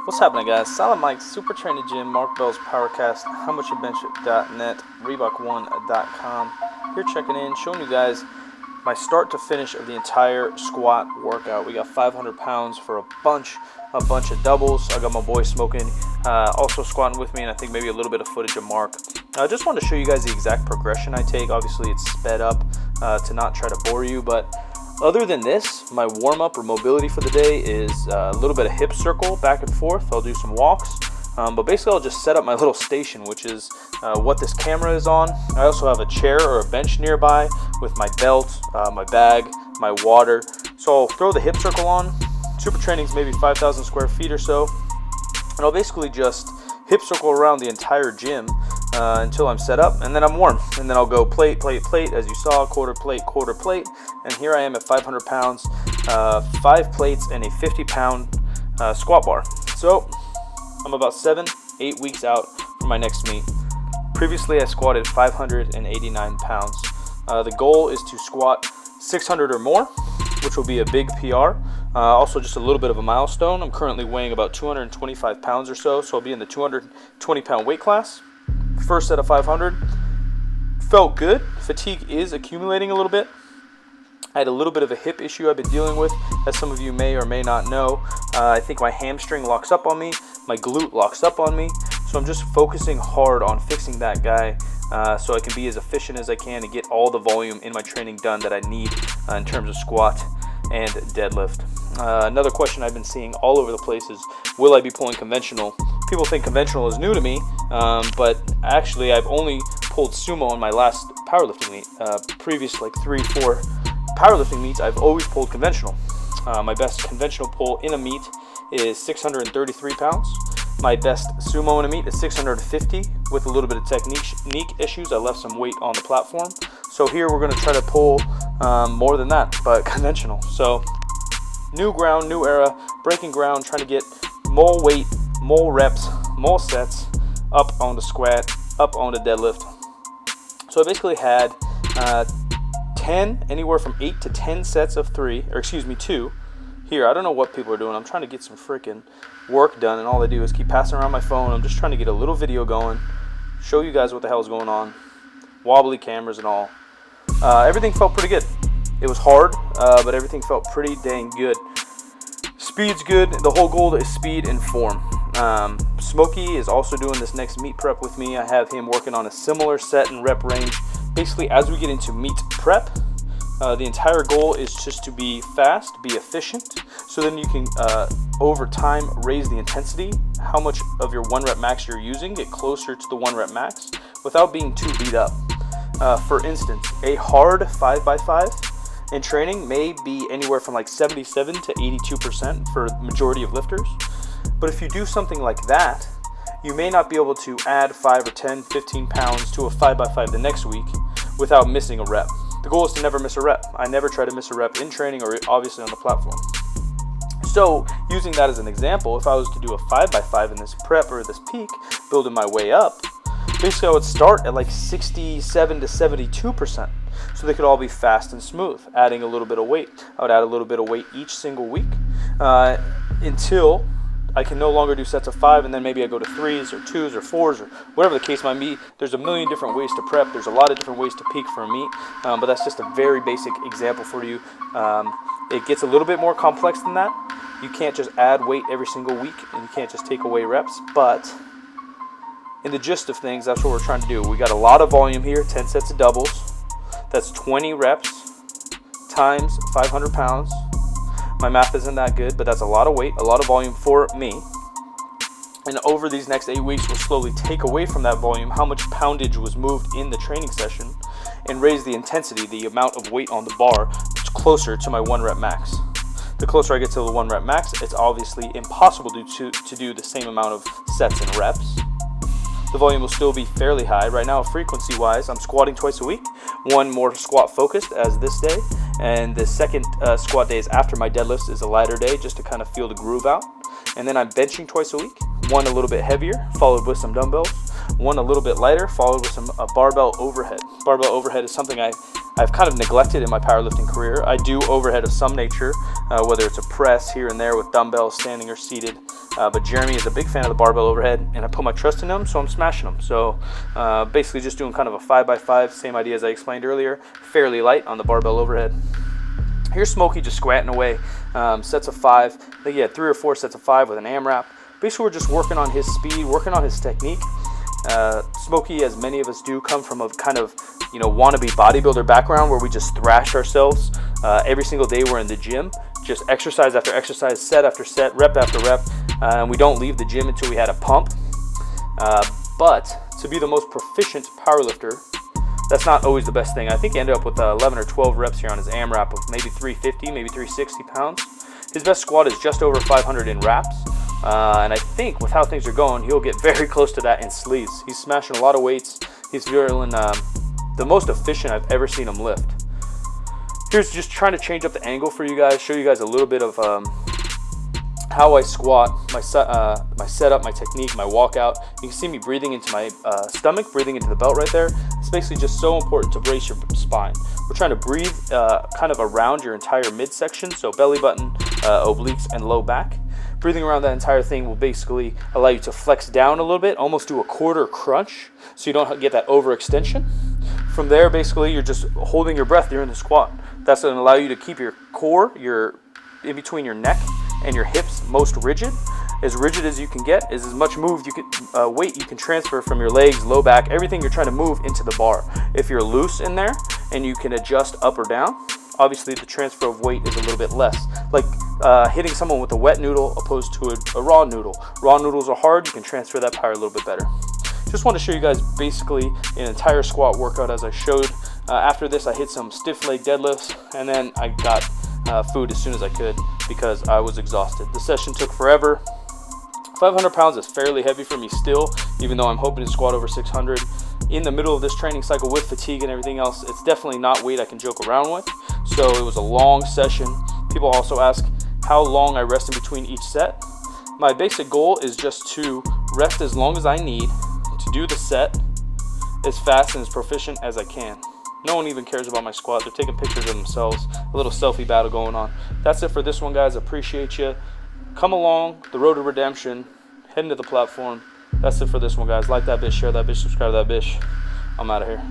What's happening, guys? Solid Mike, Supertraining Gym, Mark Bell's Powercast, HowMuchYouBench.net, Reebok1.com. Here checking in, showing you guys my start to finish of the entire squat workout. We got 500 pounds for a bunch of doubles. I got my boy Smoking also squatting with me, and I think maybe a little bit of footage of Mark. I just wanted to show you guys the exact progression I take. Obviously, it's sped up to not try to bore you, but other than this, my warm-up or mobility for the day is a little bit of hip circle back and forth. I'll do some walks, but basically I'll just set up my little station, which is what this camera is on. I also have a chair or a bench nearby with my belt, my bag, my water. So I'll throw the hip circle on. Supertraining is maybe 5,000 square feet or so, and I'll basically just hip circle around the entire gym until I'm set up, and then I'm warm. And then I'll go plate, plate, plate, as you saw, quarter plate, and here I am at 500 pounds, 5 plates, and a 50-pound squat bar. So I'm about 7-8 weeks out from my next meet. Previously, I squatted 589 pounds. The goal is to squat 600 or more, which will be a big PR. Also just a little bit of a milestone. I'm currently weighing about 225 pounds or so, so I'll be in the 220-pound weight class. First set of 500 felt good. Fatigue is accumulating a little bit. I had a little bit of a hip issue I've been dealing with, as some of you may or may not know. I think my hamstring locks up on me, my glute locks up on me, so I'm just focusing hard on fixing that guy so I can be as efficient as I can to get all the volume in my training done that I need in terms of squat and deadlift. Another question I've been seeing all over the place is, will I be pulling conventional? People think conventional is new to me, but actually I've only pulled sumo in my last powerlifting meet. Previous 3-4 powerlifting meets, I've always pulled conventional. My best conventional pull in a meet is 633 pounds. My best sumo in a meet is 650 with a little bit of technique issues. I left some weight on the platform. So here we're going to try to pull more than that, but conventional. So new ground, new era, breaking ground, trying to get more weight, more reps, more sets up on the squat, up on the deadlift. So I basically had 10, anywhere from 8 to 10 sets of 2. Here, I don't know what people are doing. I'm trying to get some freaking work done, and all they do is keep passing around my phone. I'm just trying to get a little video going, show you guys what the hell is going on, wobbly cameras and all. Everything felt pretty good. It was hard, but everything felt pretty dang good. Speed's good. The whole goal is speed and form. Smokey is also doing this next meet prep with me. I have him working on a similar set and rep range. Basically, as we get into meet prep, the entire goal is just to be fast, be efficient, so then you can, over time, raise the intensity, how much of your 1 rep max you're using, get closer to the 1 rep max without being too beat up. For instance, a hard 5x5 in training may be anywhere from 77 to 82% for the majority of lifters. But if you do something like that, you may not be able to add 5 or 10, 15 pounds to a 5x5 the next week without missing a rep. The goal is to never miss a rep. I never try to miss a rep in training or obviously on the platform. So using that as an example, if I was to do a 5x5 in this prep or this peak, building my way up, basically I would start at 67 to 72%. So they could all be fast and smooth, adding a little bit of weight. I would add a little bit of weight each single week until I can no longer do sets of 5, and then maybe I go to 3s or 2s or 4s or whatever the case might be. There's a million different ways to prep. There's a lot of different ways to peak for a meet, but that's just a very basic example for you. It gets a little bit more complex than that. You can't just add weight every single week, and you can't just take away reps, but in the gist of things, that's what we're trying to do. We got a lot of volume here, 10 sets of doubles. That's 20 reps times 500 pounds. My math isn't that good, but that's a lot of weight, a lot of volume for me. And over these next 8 weeks, we'll slowly take away from that volume how much poundage was moved in the training session and raise the intensity, the amount of weight on the bar, closer to my 1 rep max. The closer I get to the 1 rep max, it's obviously impossible to do the same amount of sets and reps. The volume will still be fairly high. Right now, frequency-wise, I'm squatting twice a week. One more squat-focused as this day, and the second squat days after my deadlifts is a lighter day just to kind of feel the groove out. And then I'm benching twice a week, one a little bit heavier, followed with some dumbbells, one a little bit lighter, followed with some barbell overhead. Barbell overhead is something I've kind of neglected in my powerlifting career. I do overhead of some nature, whether it's a press here and there with dumbbells, standing or seated, But Jeremy is a big fan of the barbell overhead, and I put my trust in him, so I'm smashing him. So basically just doing kind of a 5x5, same idea as I explained earlier, fairly light on the barbell overhead. Here's Smokey just squatting away, sets of 5. I think he had 3 or 4 sets of 5 with an AMRAP. Basically, we're just working on his speed, working on his technique. Smokey, as many of us do, come from a kind of, wannabe bodybuilder background where we just thrash ourselves. Every single day we're in the gym, just exercise after exercise, set after set, rep after rep, and we don't leave the gym until we had a pump. But to be the most proficient powerlifter, that's not always the best thing. I think he ended up with 11 or 12 reps here on his AMRAP of maybe 350, maybe 360 pounds. His best squat is just over 500 in wraps. And I think with how things are going, he'll get very close to that in sleeves. He's smashing a lot of weights. He's feeling the most efficient I've ever seen him lift. Here's just trying to change up the angle for you guys, show you guys a little bit of how I squat, my setup, my technique, my walkout. You can see me breathing into my stomach, breathing into the belt right there. It's basically just so important to brace your spine. We're trying to breathe kind of around your entire midsection, so belly button, obliques, and low back. Breathing around that entire thing will basically allow you to flex down a little bit, almost do a quarter crunch, so you don't get that overextension. From there, basically, you're just holding your breath during the squat. That's going to allow you to keep your core, in between your neck and your hips, most rigid as you can get. Is as much weight you can transfer from your legs, low back, everything you're trying to move into the bar. If you're loose in there and you can adjust up or down, obviously the transfer of weight is a little bit less. Like hitting someone with a wet noodle opposed to a raw noodle. Raw noodles are hard, you can transfer that power a little bit better. Just want to show you guys basically an entire squat workout as I showed. After this, I hit some stiff leg deadlifts, and then I got food as soon as I could because I was exhausted. The session took forever. 500 pounds is fairly heavy for me still, even though I'm hoping to squat over 600. In the middle of this training cycle with fatigue and everything else, it's definitely not weight I can joke around with. So it was a long session. People also ask how long I rest in between each set. My basic goal is just to rest as long as I need to do the set as fast and as proficient as I can. No one even cares about my squat. They're taking pictures of themselves. A little selfie battle going on. That's it for this one, guys. Appreciate you. Come along the road to redemption. Head into the platform. That's it for this one, guys. Like that bitch, share that bitch, subscribe to that bitch. I'm out of here.